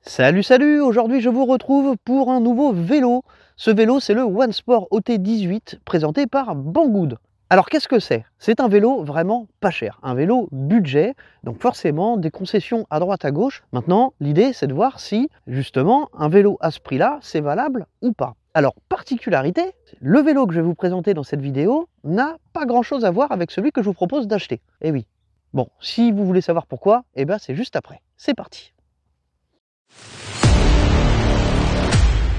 Salut, salut! Aujourd'hui, je vous retrouve pour un nouveau vélo. Ce vélo, c'est le OneSport OT18 présenté par Banggood. Alors, qu'est-ce que c'est? C'est un vélo vraiment pas cher, un vélo budget, donc forcément des concessions à droite à gauche. Maintenant, l'idée, c'est de voir si, justement, un vélo à ce prix-là, c'est valable ou pas. Alors, particularité, le vélo que je vais vous présenter dans cette vidéo n'a pas grand-chose à voir avec celui que je vous propose d'acheter. Eh oui. Bon, si vous voulez savoir pourquoi, eh ben c'est juste après. C'est parti!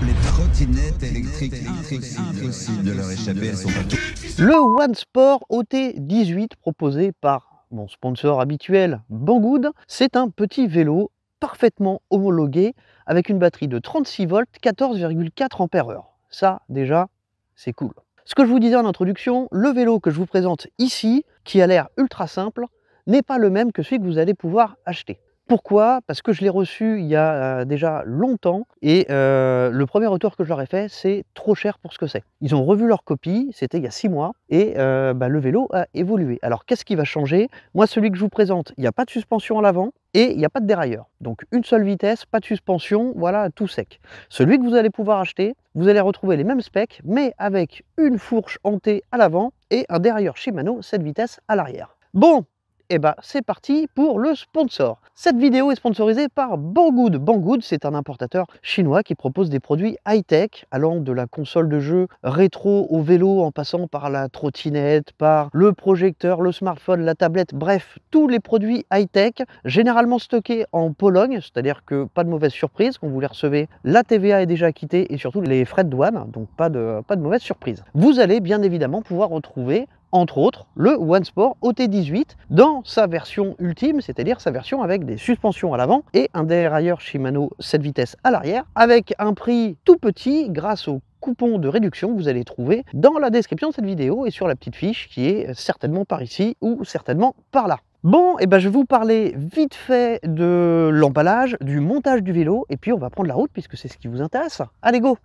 Les trottinettes électriques, impossible de leur échapper, elles sont pas toutes. Le OneSport OT18 proposé par mon sponsor habituel Banggood, c'est un petit vélo parfaitement homologué avec une batterie de 36 volts, 14,4 ampères-heure. Ça, déjà, c'est cool. Ce que je vous disais en introduction, le vélo que je vous présente ici, qui a l'air ultra simple, n'est pas le même que celui que vous allez pouvoir acheter. Pourquoi? Parce que je l'ai reçu il y a déjà longtemps et le premier retour que je leur ai fait, c'est trop cher pour ce que c'est. Ils ont revu leur copie, c'était il y a 6 mois et le vélo a évolué. Alors qu'est-ce qui va changer? Moi, celui que je vous présente, il n'y a pas de suspension à l'avant et il n'y a pas de dérailleur. Donc une seule vitesse, pas de suspension, voilà, tout sec. Celui que vous allez pouvoir acheter, vous allez retrouver les mêmes specs, mais avec une fourche hantée à l'avant et un dérailleur Shimano 7 vitesses à l'arrière. Bon! Et bah c'est parti pour le sponsor. Cette vidéo est sponsorisée par Banggood. Banggood, c'est un importateur chinois qui propose des produits high-tech, allant de la console de jeu rétro au vélo, en passant par la trottinette, par le projecteur, le smartphone, la tablette, bref, tous les produits high-tech, généralement stockés en Pologne, c'est-à-dire que pas de mauvaise surprise, quand vous les recevez, la TVA est déjà acquittée et surtout les frais de douane, donc pas de mauvaise surprise. Vous allez bien évidemment pouvoir retrouver entre autres le OneSport OT18 dans sa version ultime, c'est-à-dire sa version avec des suspensions à l'avant et un dérailleur Shimano 7 vitesses à l'arrière, avec un prix tout petit grâce au coupon de réduction que vous allez trouver dans la description de cette vidéo et sur la petite fiche qui est certainement par ici ou certainement par là. Bon, et ben je vais vous parler vite fait de l'emballage, du montage du vélo, et puis on va prendre la route puisque c'est ce qui vous intéresse. Allez, go!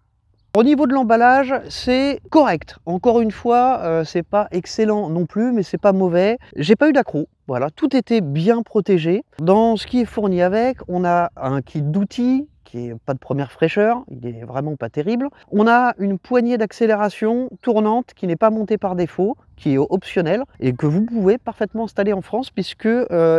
Au niveau de l'emballage, c'est correct. Encore une fois, c'est pas excellent non plus, mais c'est pas mauvais. J'ai pas eu d'accroc. Voilà, tout était bien protégé. Dans ce qui est fourni avec, on a un kit d'outils qui est pas de première fraîcheur, il est vraiment pas terrible. On a une poignée d'accélération tournante qui n'est pas montée par défaut, qui est optionnelle et que vous pouvez parfaitement installer en France puisque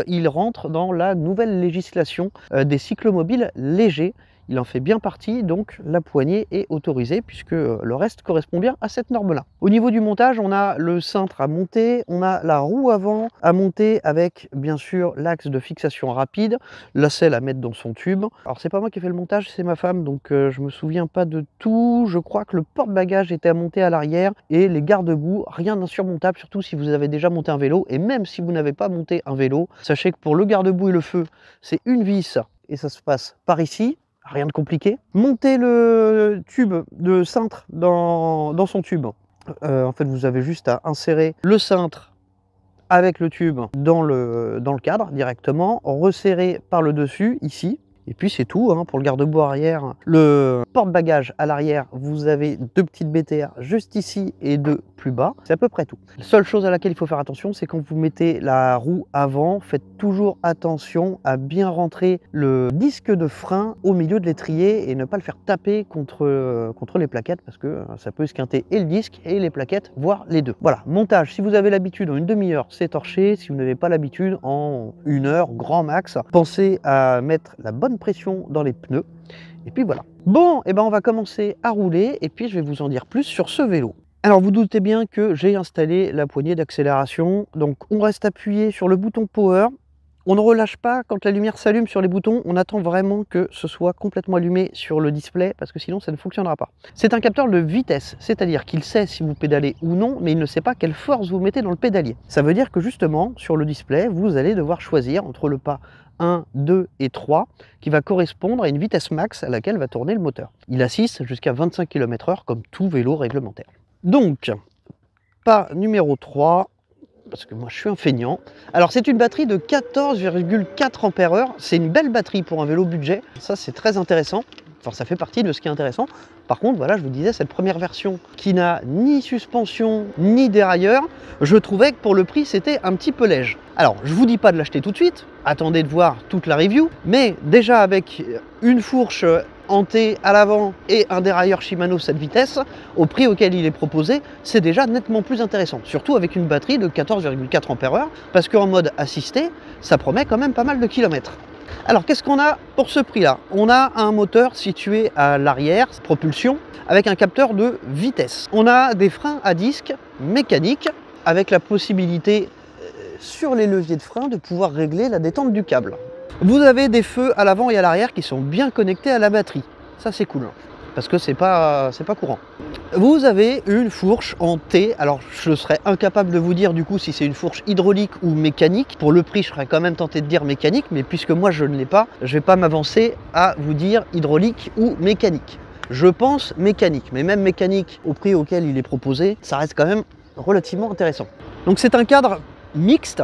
il rentre dans la nouvelle législation des cyclomobiles légers. Il en fait bien partie, donc la poignée est autorisée puisque le reste correspond bien à cette norme-là. Au niveau du montage, on a le cintre à monter, on a la roue avant à monter avec bien sûr l'axe de fixation rapide, la selle à mettre dans son tube. Alors c'est pas moi qui ai fait le montage, c'est ma femme, donc je me souviens pas de tout. Je crois que le porte-bagages était à monter à l'arrière et les garde-boue, rien d'insurmontable, surtout si vous avez déjà monté un vélo. Et même si vous n'avez pas monté un vélo, sachez que pour le garde-boue et le feu, c'est une vis et ça se passe par ici. Rien de compliqué. Montez le tube de cintre dans son tube. En fait, vous avez juste à insérer le cintre avec le tube dans le cadre directement, resserrer par le dessus, ici. Et puis c'est tout hein, pour le garde-boue arrière. Le porte-bagages à l'arrière, vous avez deux petites BTR juste ici et deux plus bas. C'est à peu près tout. La seule chose à laquelle il faut faire attention, c'est quand vous mettez la roue avant, faites toujours attention à bien rentrer le disque de frein au milieu de l'étrier et ne pas le faire taper contre les plaquettes parce que ça peut esquinter et le disque et les plaquettes, voire les deux. Voilà, montage, si vous avez l'habitude en une demi-heure, c'est torché. Si vous n'avez pas l'habitude, en 1 heure, grand max. Pensez à mettre la bonne pression dans les pneus et puis voilà. Bon, et ben on va commencer à rouler et puis je vais vous en dire plus sur ce vélo. Alors vous doutez bien que j'ai installé la poignée d'accélération, donc on reste appuyé sur le bouton power. On ne relâche pas quand la lumière s'allume sur les boutons, on attend vraiment que ce soit complètement allumé sur le display parce que sinon ça ne fonctionnera pas. C'est un capteur de vitesse, c'est-à-dire qu'il sait si vous pédalez ou non, mais il ne sait pas quelle force vous mettez dans le pédalier. Ça veut dire que justement, sur le display, vous allez devoir choisir entre le pas 1, 2 et 3 qui va correspondre à une vitesse max à laquelle va tourner le moteur. Il assiste jusqu'à 25 km/h comme tout vélo réglementaire. Donc, pas numéro 3, parce que moi je suis un feignant. Alors c'est une batterie de 14,4 ampères-heure, c'est une belle batterie pour un vélo budget, ça c'est très intéressant. Enfin, ça fait partie de ce qui est intéressant. Par contre, voilà, je vous disais, cette première version qui n'a ni suspension ni dérailleur, je trouvais que pour le prix, c'était un petit peu léger. Alors, je vous dis pas de l'acheter tout de suite, attendez de voir toute la review, mais déjà avec une fourche en T à l'avant et un dérailleur Shimano 7 vitesses, au prix auquel il est proposé, c'est déjà nettement plus intéressant. Surtout avec une batterie de 14,4 Ah, parce qu'en mode assisté, ça promet quand même pas mal de kilomètres. Alors qu'est-ce qu'on a pour ce prix-là? On a un moteur situé à l'arrière, propulsion, avec un capteur de vitesse. On a des freins à disque mécaniques, avec la possibilité sur les leviers de frein de pouvoir régler la détente du câble. Vous avez des feux à l'avant et à l'arrière qui sont bien connectés à la batterie. Ça c'est cool, parce que c'est pas courant. Vous avez une fourche en T, alors je serais incapable de vous dire du coup si c'est une fourche hydraulique ou mécanique. Pour le prix, je serais quand même tenté de dire mécanique, mais puisque moi je ne l'ai pas, je vais pas m'avancer à vous dire hydraulique ou mécanique. Je pense mécanique, mais même mécanique au prix auquel il est proposé, ça reste quand même relativement intéressant. Donc c'est un cadre mixte.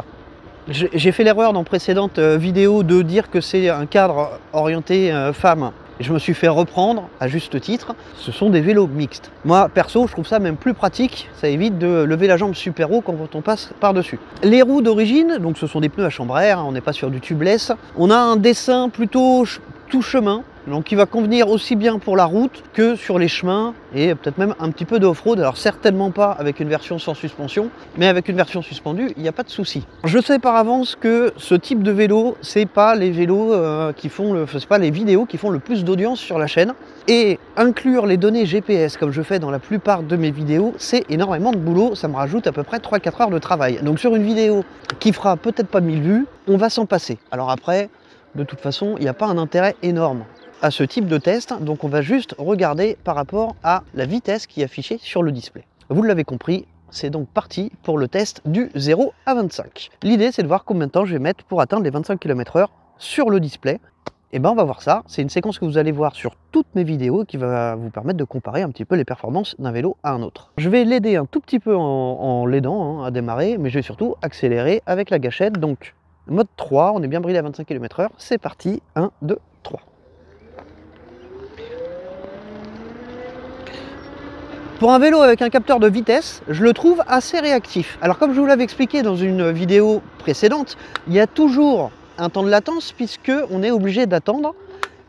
J'ai fait l'erreur dans précédentes vidéos de dire que c'est un cadre orienté femme. Je me suis fait reprendre à juste titre. Ce sont des vélos mixtes. Moi perso, je trouve ça même plus pratique. Ça évite de lever la jambe super haut quand on passe par-dessus. Les roues d'origine, donc ce sont des pneus à chambre à air, on n'est pas sur du tubeless. On a un dessin plutôt tout chemin, donc qui va convenir aussi bien pour la route que sur les chemins et peut-être même un petit peu de off-road. Alors certainement pas avec une version sans suspension, mais avec une version suspendue, il n'y a pas de souci. Je sais par avance que ce type de vélo, c'est pas les vélos c'est pas les vidéos qui font le plus d'audience sur la chaîne. Et inclure les données GPS comme je fais dans la plupart de mes vidéos, c'est énormément de boulot. Ça me rajoute à peu près 3-4 heures de travail. Donc sur une vidéo qui fera peut-être pas 1000 vues, on va s'en passer. Alors après, de toute façon, il n'y a pas un intérêt énorme à ce type de test, donc on va juste regarder par rapport à la vitesse qui est affichée sur le display. Vous l'avez compris, c'est donc parti pour le test du 0 à 25. L'idée c'est de voir combien de temps je vais mettre pour atteindre les 25 km/h sur le display. Et ben on va voir ça, c'est une séquence que vous allez voir sur toutes mes vidéos qui va vous permettre de comparer un petit peu les performances d'un vélo à un autre. Je vais l'aider un tout petit peu en l'aidant à démarrer, mais je vais surtout accélérer avec la gâchette. Donc mode 3, on est bien bridé à 25 km/h, c'est parti, 1, 2, 3. Pour un vélo avec un capteur de vitesse, je le trouve assez réactif. Alors comme je vous l'avais expliqué dans une vidéo précédente, il y a toujours un temps de latence puisque on est obligé d'attendre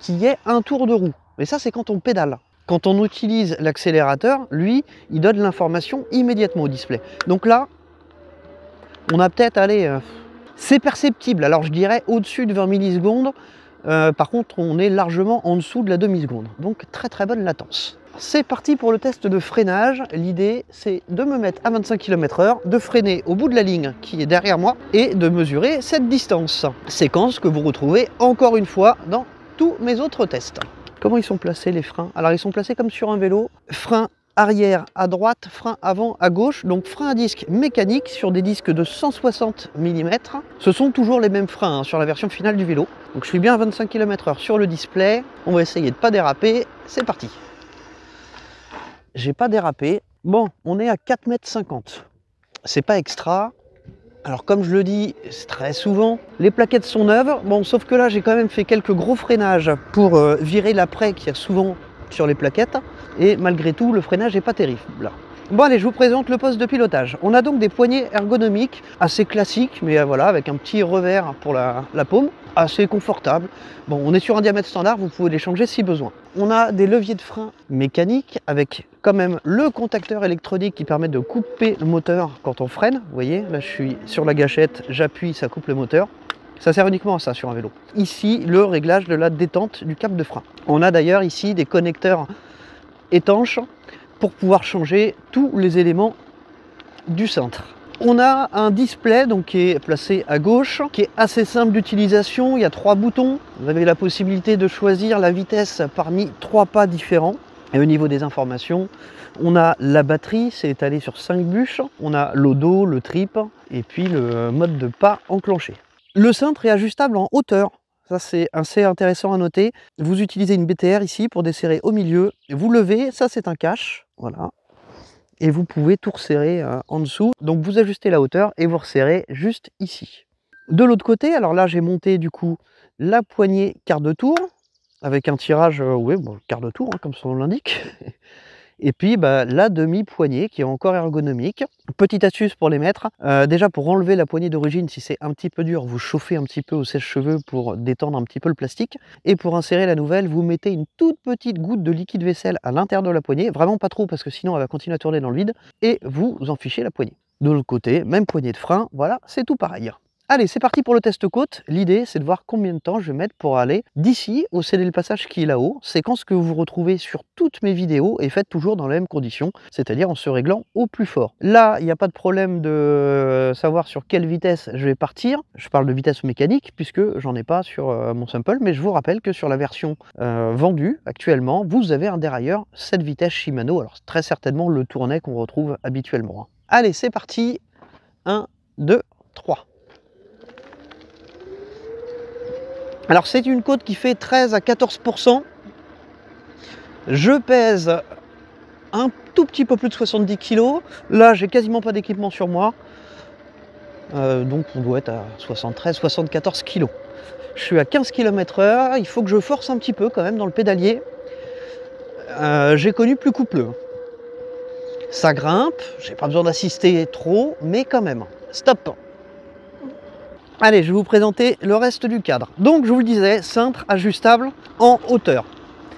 qu'il y ait un tour de roue. Mais ça c'est quand on pédale. Quand on utilise l'accélérateur, lui, il donne l'information immédiatement au display. Donc là, on a peut-être allé... c'est perceptible, alors je dirais au-dessus de 20 millisecondes. Par contre, on est largement en dessous de la demi-seconde. Donc très très bonne latence. C'est parti pour le test de freinage. L'idée, c'est de me mettre à 25 km/h, de freiner au bout de la ligne qui est derrière moi et de mesurer cette distance. Séquence que vous retrouvez encore une fois dans tous mes autres tests. Comment ils sont placés les freins? Alors ils sont placés comme sur un vélo. Frein arrière à droite, frein avant à gauche, donc frein à disque mécanique sur des disques de 160 mm. Ce sont toujours les mêmes freins sur la version finale du vélo. Donc je suis bien à 25 km/h sur le display. On va essayer de ne pas déraper. C'est parti. J'ai pas dérapé. Bon, on est à 4,50 m. C'est pas extra. Alors comme je le dis très souvent, les plaquettes sont neuves. Bon, sauf que là, j'ai quand même fait quelques gros freinages pour virer l'après qu'il y a souvent sur les plaquettes. Et malgré tout, le freinage n'est pas terrible. Là. Bon allez, je vous présente le poste de pilotage. On a donc des poignées ergonomiques assez classiques, mais voilà, avec un petit revers pour la paume, assez confortable. Bon, on est sur un diamètre standard, vous pouvez les changer si besoin. On a des leviers de frein mécaniques avec quand même le contacteur électronique qui permet de couper le moteur quand on freine. Vous voyez, là je suis sur la gâchette, j'appuie, ça coupe le moteur. Ça sert uniquement à ça sur un vélo. Ici, le réglage de la détente du câble de frein. On a d'ailleurs ici des connecteurs étanches pour pouvoir changer tous les éléments du cintre. On a un display donc, qui est placé à gauche, qui est assez simple d'utilisation. Il y a 3 boutons. Vous avez la possibilité de choisir la vitesse parmi 3 pas différents. Et au niveau des informations, on a la batterie, c'est étalé sur 5 bûches. On a l'odo, le trip et puis le mode de pas enclenché. Le cintre est ajustable en hauteur. Ça, c'est assez intéressant à noter. Vous utilisez une BTR ici pour desserrer au milieu. Vous levez, ça c'est un cache. Voilà. Et vous pouvez tout resserrer en dessous. Donc vous ajustez la hauteur et vous resserrez juste ici. De l'autre côté, alors là j'ai monté du coup la poignée quart de tour avec un tirage, quart de tour, hein, comme son nom l'indique. Et puis la demi-poignée qui est encore ergonomique. Petite astuce pour les mettre, déjà pour enlever la poignée d'origine, si c'est un petit peu dur, vous chauffez un petit peu au sèche-cheveux pour détendre un petit peu le plastique. Et pour insérer la nouvelle, vous mettez une toute petite goutte de liquide vaisselle à l'intérieur de la poignée, vraiment pas trop parce que sinon elle va continuer à tourner dans le vide, et vous en fichez la poignée. De l'autre côté, même poignée de frein, voilà, c'est tout pareil. Allez, c'est parti pour le test côte. L'idée, c'est de voir combien de temps je vais mettre pour aller d'ici au céder le passage qui est là-haut. Séquence que vous retrouvez sur toutes mes vidéos et faites toujours dans les mêmes conditions, c'est-à-dire en se réglant au plus fort. Là, il n'y a pas de problème de savoir sur quelle vitesse je vais partir. Je parle de vitesse mécanique puisque j'en ai pas sur mon sample, mais je vous rappelle que sur la version vendue actuellement, vous avez un dérailleur 7 vitesses Shimano. Alors, très certainement le tournet qu'on retrouve habituellement. Allez, c'est parti. 1, 2, 3. Alors c'est une côte qui fait 13 à 14%. Je pèse un tout petit peu plus de 70 kg. Là, j'ai quasiment pas d'équipement sur moi. Donc on doit être à 73-74 kg. Je suis à 15 km/h. Il faut que je force un petit peu quand même dans le pédalier. J'ai connu plus coupleux. Ça grimpe. J'ai pas besoin d'assister trop, mais quand même. Stop. Allez, je vais vous présenter le reste du cadre. Donc, je vous le disais, cintre ajustable en hauteur.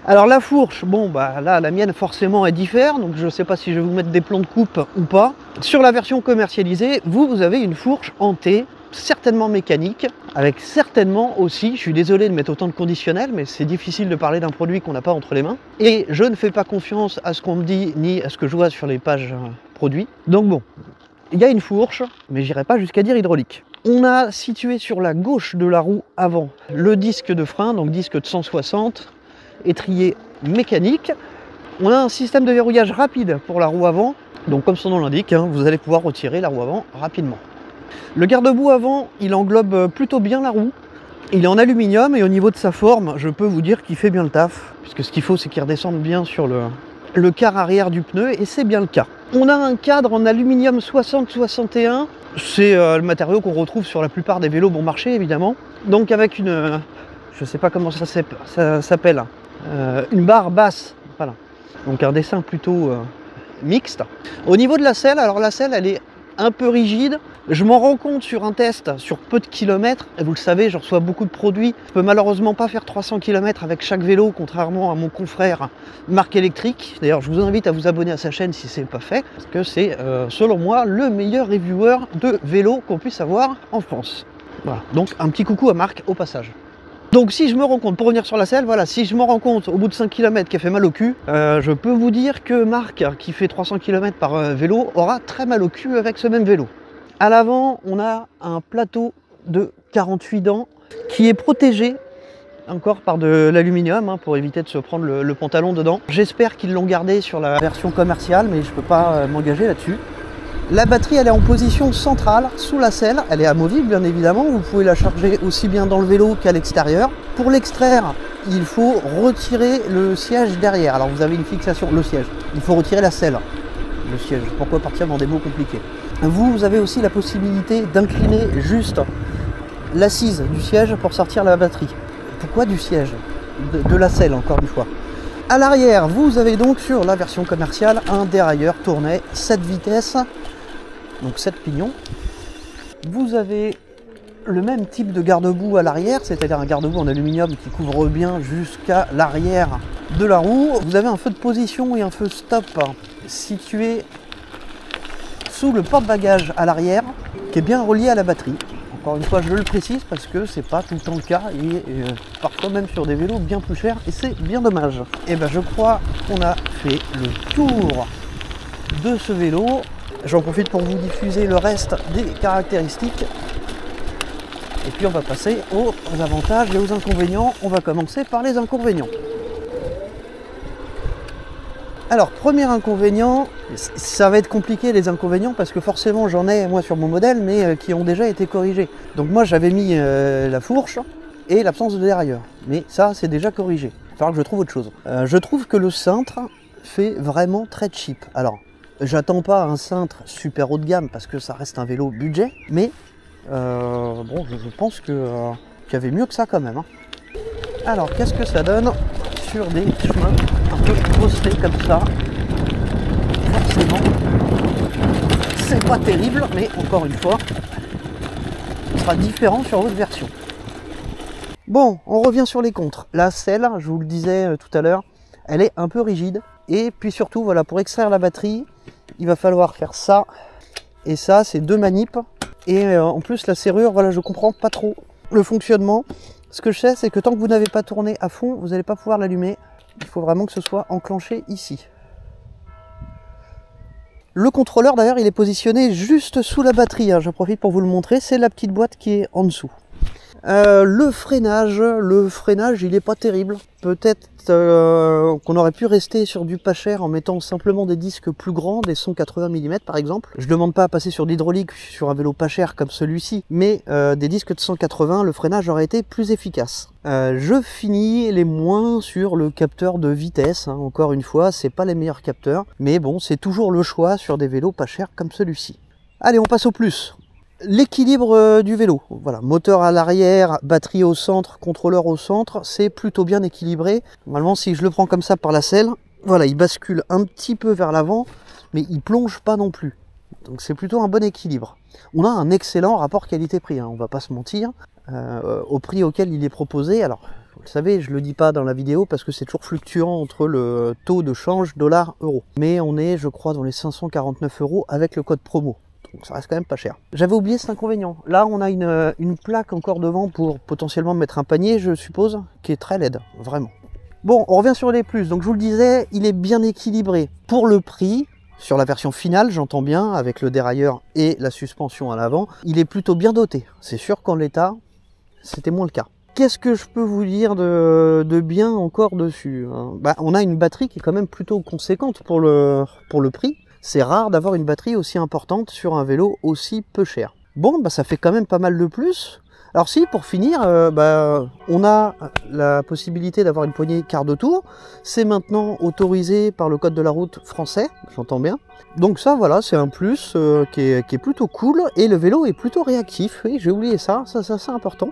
Alors la fourche, bon là la mienne forcément est différente, donc je ne sais pas si je vais vous mettre des plombs de coupe ou pas. Sur la version commercialisée, vous avez une fourche en T, certainement mécanique, avec certainement aussi, je suis désolé de mettre autant de conditionnel, mais c'est difficile de parler d'un produit qu'on n'a pas entre les mains. Et je ne fais pas confiance à ce qu'on me dit, ni à ce que je vois sur les pages produits. Donc bon, il y a une fourche, mais j'irai pas jusqu'à dire hydraulique. On a situé sur la gauche de la roue avant le disque de frein, donc disque de 160, étrier mécanique. On a un système de verrouillage rapide pour la roue avant, donc comme son nom l'indique, vous allez pouvoir retirer la roue avant rapidement. Le garde-boue avant, il englobe plutôt bien la roue. Il est en aluminium et au niveau de sa forme, je peux vous dire qu'il fait bien le taf, puisque ce qu'il faut c'est qu'il redescende bien sur le quart arrière du pneu, et c'est bien le cas. On a un cadre en aluminium 60-61, c'est le matériau qu'on retrouve sur la plupart des vélos bon marché évidemment. Donc avec une, je sais pas comment ça s'appelle, une barre basse, voilà. Donc un dessin plutôt mixte. Au niveau de la selle, alors la selle elle est un peu rigide. Je m'en rends compte sur un test sur peu de kilomètres, et vous le savez, je reçois beaucoup de produits. Je peux malheureusement pas faire 300 km avec chaque vélo, contrairement à mon confrère Marc Électrique. D'ailleurs, je vous invite à vous abonner à sa chaîne si ce n'est pas fait, parce que c'est, selon moi, le meilleur reviewer de vélo qu'on puisse avoir en France. Voilà, donc un petit coucou à Marc au passage. Donc si je me rends compte, pour revenir sur la selle, voilà, si je me rends compte au bout de 5 km qu'elle fait mal au cul, je peux vous dire que Marc, qui fait 300 km par vélo, aura très mal au cul avec ce même vélo. À l'avant, on a un plateau de 48 dents qui est protégé encore par de l'aluminium pour éviter de se prendre le pantalon dedans. J'espère qu'ils l'ont gardé sur la version commerciale, mais je ne peux pas m'engager là-dessus. La batterie, elle est en position centrale sous la selle. Elle est amovible, bien évidemment. Vous pouvez la charger aussi bien dans le vélo qu'à l'extérieur. Pour l'extraire, il faut retirer le siège derrière. Alors vous avez une fixation, le siège. Il faut retirer la selle. Le siège. Pourquoi partir dans des mots compliqués? Vous avez aussi la possibilité d'incliner juste l'assise du siège pour sortir la batterie. Pourquoi du siège? De la selle, encore une fois. À l'arrière, vous avez donc sur la version commerciale un dérailleur tournet 7 vitesses, donc 7 pignons. Vous avez le même type de garde-boue à l'arrière, c'est-à-dire un garde-boue en aluminium qui couvre bien jusqu'à l'arrière de la roue. Vous avez un feu de position et un feu stop situé sous le porte-bagages à l'arrière, qui est bien relié à la batterie. Encore une fois, je le précise parce que c'est pas tout le temps le cas et parfois même sur des vélos bien plus chers et c'est bien dommage. Et ben je crois qu'on a fait le tour de ce vélo. J'en profite pour vous diffuser le reste des caractéristiques. Et puis on va passer aux avantages et aux inconvénients. On va commencer par les inconvénients. Alors, premier inconvénient, ça va être compliqué les inconvénients parce que forcément j'en ai moi sur mon modèle mais qui ont déjà été corrigés. Donc moi j'avais mis la fourche et l'absence de dérailleur. Mais ça c'est déjà corrigé. Il va falloir que je trouve autre chose. Je trouve que le cintre fait vraiment très cheap. Alors, j'attends pas un cintre super haut de gamme parce que ça reste un vélo budget. Mais bon, je pense qu'il y avait mieux que ça quand même. Alors, qu'est-ce que ça donne sur des chemins un peu bosselés comme ça? forcément, c'est pas terrible, mais encore une fois, ce sera différent sur votre version. Bon, on revient sur les contres. La selle, je vous le disais tout à l'heure, elle est un peu rigide. Et puis surtout, voilà, pour extraire la batterie, il va falloir faire ça et ça, c'est 2 manips. Et en plus, la serrure, voilà, je comprends pas trop le fonctionnement. Ce que je sais, c'est que tant que vous n'avez pas tourné à fond, vous n'allez pas pouvoir l'allumer. Il faut vraiment que ce soit enclenché ici. Le contrôleur, d'ailleurs, il est positionné juste sous la batterie. Hein. J'en profite pour vous le montrer. C'est la petite boîte qui est en dessous. Le freinage, il n'est pas terrible. Peut-être qu'on aurait pu rester sur du pas cher en mettant simplement des disques plus grands, des 180 mm par exemple. Je ne demande pas à passer sur de l'hydraulique sur un vélo pas cher comme celui-ci, mais des disques de 180, le freinage aurait été plus efficace. Je finis les moins sur le capteur de vitesse. Hein. Encore une fois, c'est pas les meilleurs capteurs, mais bon, c'est toujours le choix sur des vélos pas chers comme celui-ci. Allez, on passe au plus. L'équilibre du vélo, voilà, moteur à l'arrière, batterie au centre, contrôleur au centre, c'est plutôt bien équilibré. Normalement, si je le prends comme ça par la selle, voilà, il bascule un petit peu vers l'avant, mais il plonge pas non plus. Donc c'est plutôt un bon équilibre. On a un excellent rapport qualité-prix, hein, on va pas se mentir, au prix auquel il est proposé. Alors, vous le savez, je le dis pas dans la vidéo parce que c'est toujours fluctuant entre le taux de change dollar-euro. Mais on est, je crois, dans les 549 € avec le code promo. Donc ça reste quand même pas cher. J'avais oublié cet inconvénient. Là, on a une plaque encore devant pour potentiellement mettre un panier, je suppose, qui est très laide, vraiment. Bon, on revient sur les plus. Donc je vous le disais, il est bien équilibré. Pour le prix, sur la version finale, j'entends bien, avec le dérailleur et la suspension à l'avant, il est plutôt bien doté. C'est sûr qu'en l'état, c'était moins le cas. Qu'est-ce que je peux vous dire de bien encore dessus, hein? Bah, on a une batterie qui est quand même plutôt conséquente pour le prix. C'est rare d'avoir une batterie aussi importante sur un vélo aussi peu cher. Bon, bah ça fait quand même pas mal de plus. Alors si, pour finir, on a la possibilité d'avoir une poignée quart de tour. C'est maintenant autorisé par le code de la route français, j'entends bien. Donc ça, voilà, c'est un plus qui est plutôt cool. Et le vélo est plutôt réactif. Oui, j'ai oublié ça, c'est important.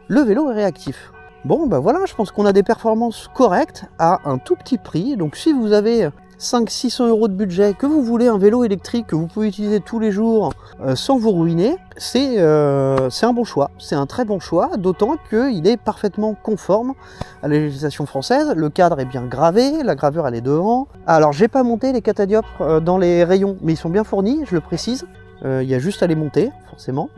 Le vélo est réactif. Bon, bah voilà, je pense qu'on a des performances correctes à un tout petit prix. Donc si vous avez 500-600 € de budget, que vous voulez un vélo électrique que vous pouvez utiliser tous les jours sans vous ruiner, c'est un bon choix, c'est un très bon choix, d'autant qu'il est parfaitement conforme à la législation française. Le cadre est bien gravé, la gravure elle est devant. Alors j'ai pas monté les catadioptres dans les rayons, mais ils sont bien fournis, je le précise, il y a juste à les monter forcément.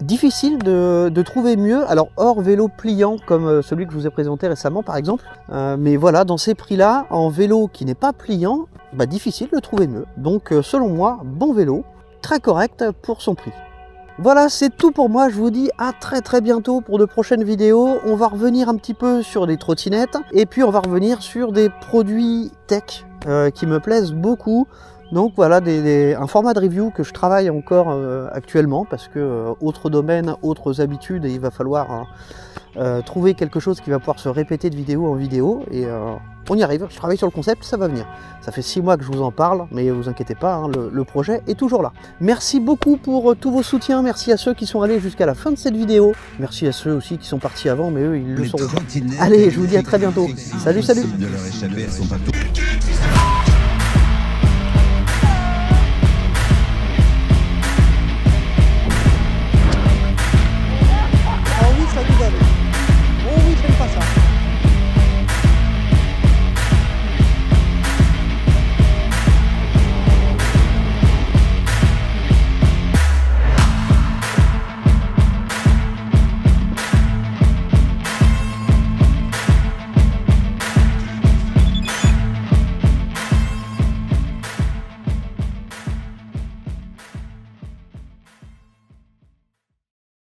Difficile de trouver mieux, alors hors vélo pliant comme celui que je vous ai présenté récemment par exemple, mais voilà, dans ces prix là, en vélo qui n'est pas pliant, bah, difficile de trouver mieux. Donc selon moi, bon vélo, très correct pour son prix. Voilà, c'est tout pour moi, je vous dis à très bientôt pour de prochaines vidéos. On va revenir un petit peu sur des trottinettes, et puis on va revenir sur des produits tech qui me plaisent beaucoup. Donc voilà, un format de review que je travaille encore actuellement parce que autres domaines, autres habitudes, et il va falloir trouver quelque chose qui va pouvoir se répéter de vidéo en vidéo, et on y arrive, je travaille sur le concept, ça va venir. Ça fait 6 mois que je vous en parle, mais vous inquiétez pas, hein, le projet est toujours là. Merci beaucoup pour tous vos soutiens, merci à ceux qui sont allés jusqu'à la fin de cette vidéo, merci à ceux aussi qui sont partis avant, mais eux ils le sauront. Allez, je vous dis à très bientôt, salut. De leur échapper, elles sont pas